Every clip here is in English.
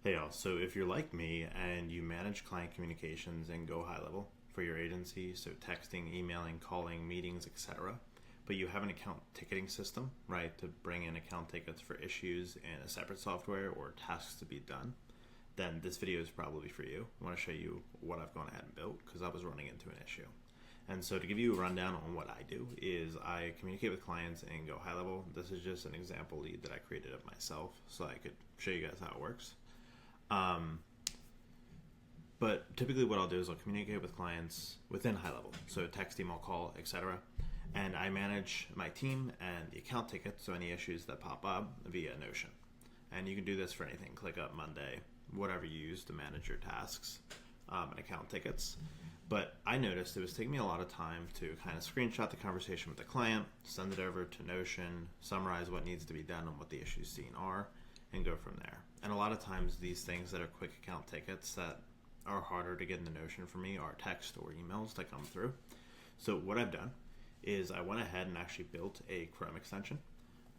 Hey y'all, so if you're like me and you manage client communications and go high level for your agency, so texting, emailing, calling, meetings, etc., but you have an account ticketing system, right, to bring in account tickets for issues in a separate software or tasks to be done, then this video is probably for you. I want to show you what I've gone ahead and built because I was running into an issue. And so to give you a rundown on what I do is I communicate with clients and go high level. This is just an example lead that I created of myself so I could show you guys how it works. But typically what I'll do is I'll communicate with clients within high level. So text, email, call, etc. And I manage my team and the account tickets, so any issues that pop up via Notion. And you can do this for anything, ClickUp, Monday, whatever you use to manage your tasks and account tickets. But I noticed it was taking me a lot of time to kind of screenshot the conversation with the client, send it over to Notion, summarize what needs to be done and what the issues seen are, and go from there. And a lot of times these things that are quick account tickets that are harder to get in the Notion for me are text or emails that come through. So what I've done is I went ahead and actually built a Chrome extension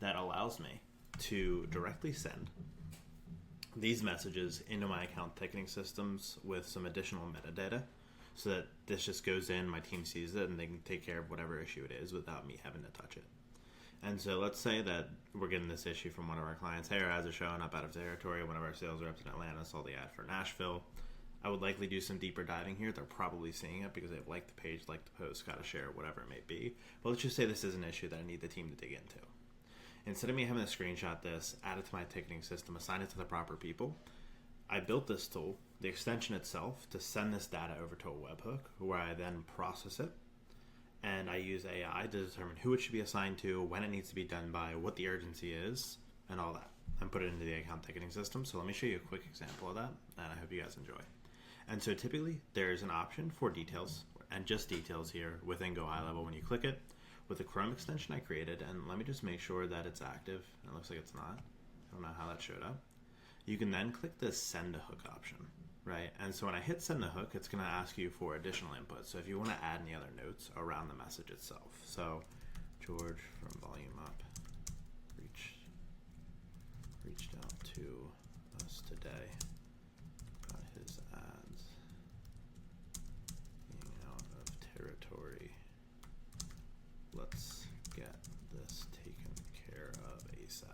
that allows me to directly send these messages into my account ticketing systems with some additional metadata so that this just goes in, my team sees it, and they can take care of whatever issue it is without me having to touch it. And so let's say that we're getting this issue from one of our clients. Hey, our ads are showing up out of territory. One of our sales reps in Atlanta saw the ad for Nashville. I would likely do some deeper diving here. They're probably seeing it because they've liked the page, liked the post, got to share, whatever it may be. But let's just say this is an issue that I need the team to dig into. Instead of me having to screenshot this, add it to my ticketing system, assign it to the proper people, I built this tool, the extension itself, to send this data over to a webhook where I then process it. And I use AI to determine who it should be assigned to, when it needs to be done by, what the urgency is, and all that, and put it into the account ticketing system. So let me show you a quick example of that, and I hope you guys enjoy. And so typically there's an option for details, and just details here within Go High Level when you click it, with the Chrome extension I created. And let me just make sure that it's active. It looks like it's not. I don't know how that showed up. You can then click the send a hook option. Right, and so when I hit send the hook, it's going to ask you for additional input. So if you want to add any other notes around the message itself. So George from Volume Up reached out to us today about his ads being out of territory. Let's get this taken care of ASAP.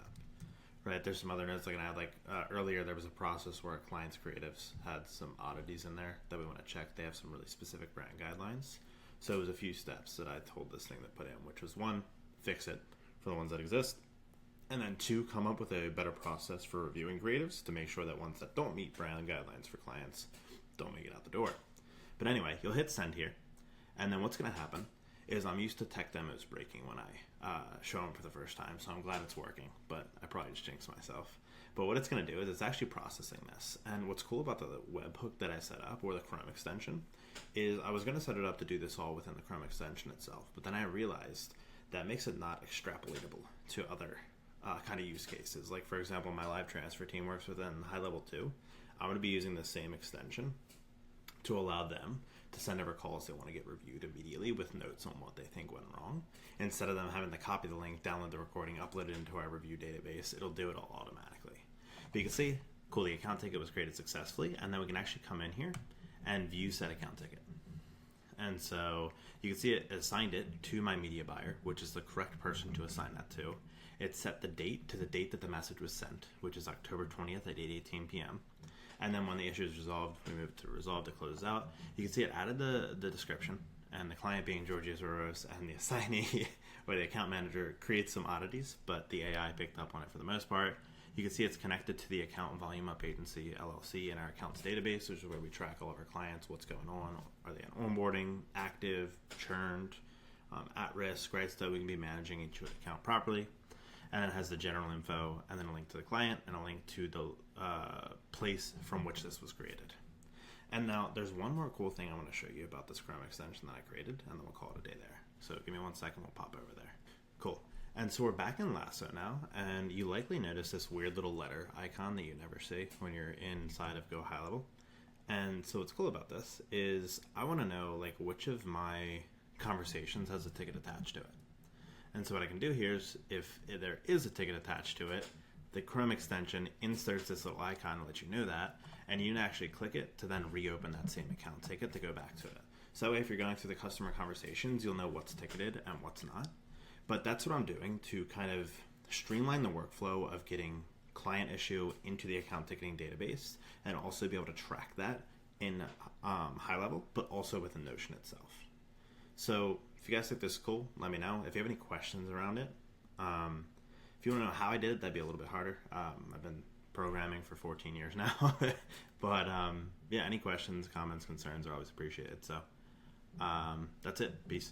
Right, there's some other notes I can add. Like earlier, there was a process where our clients' creatives had some oddities in there that we want to check. They have some really specific brand guidelines. So it was a few steps that I told this thing to put in, which was 1, fix it for the ones that exist. And then 2, come up with a better process for reviewing creatives to make sure that ones that don't meet brand guidelines for clients don't make it out the door. But anyway, you'll hit send here. And then what's going to happen is I'm used to tech demos breaking when I show them for the first time, so I'm glad it's working, but I probably just jinxed myself. But what it's going to do is it's actually processing this. And what's cool about the webhook that I set up, or the Chrome extension, is I was going to set it up to do this all within the Chrome extension itself, but then I realized that makes it not extrapolatable to other kind of use cases. Like, for example, my live transfer team works within high level 2. I'm going to be using the same extension to allow them to send over calls they want to get reviewed immediately with notes on what they think went wrong. Instead of them having to copy the link, download the recording, upload it into our review database, it'll do it all automatically. But you can see, cool, the account ticket was created successfully, and then we can actually come in here and view said account ticket. And so you can see it assigned it to my media buyer, which is the correct person to assign that to. It set the date to the date that the message was sent, which is October 20th at 8:18 p.m. And then when the issue is resolved, we move to resolve to close out. You can see it added the description, and the client being Georgia Zoros, and the assignee or the account manager creates some oddities, but the AI picked up on it for the most part. You can see it's connected to the account Volume Up Agency LLC in our accounts database, which is where we track all of our clients, what's going on, are they on onboarding, active, churned, at risk, right? So we can be managing each account properly. And then it has the general info, and then a link to the client, and a link to the place from which this was created. And now there's one more cool thing I want to show you about this Chrome extension that I created, and then we'll call it a day there. So give me 1 second, we'll pop over there. Cool. And so we're back in Lasso now, and you likely notice this weird little letter icon that you never see when you're inside of Go High Level. And so what's cool about this is I want to know like which of my conversations has a ticket attached to it. And so what I can do here is if there is a ticket attached to it, the Chrome extension inserts this little icon to let you know that, and you can actually click it to then reopen that same account ticket to go back to it. So that way, if you're going through the customer conversations, you'll know what's ticketed and what's not. But that's what I'm doing to kind of streamline the workflow of getting client issue into the account ticketing database, and also be able to track that in high level, but also within Notion itself. So if you guys think this is cool, let me know. If you have any questions around it, if you want to know how I did it, that'd be a little bit harder. I've been programming for 14 years now. But yeah, any questions, comments, concerns are always appreciated. So that's it. Peace.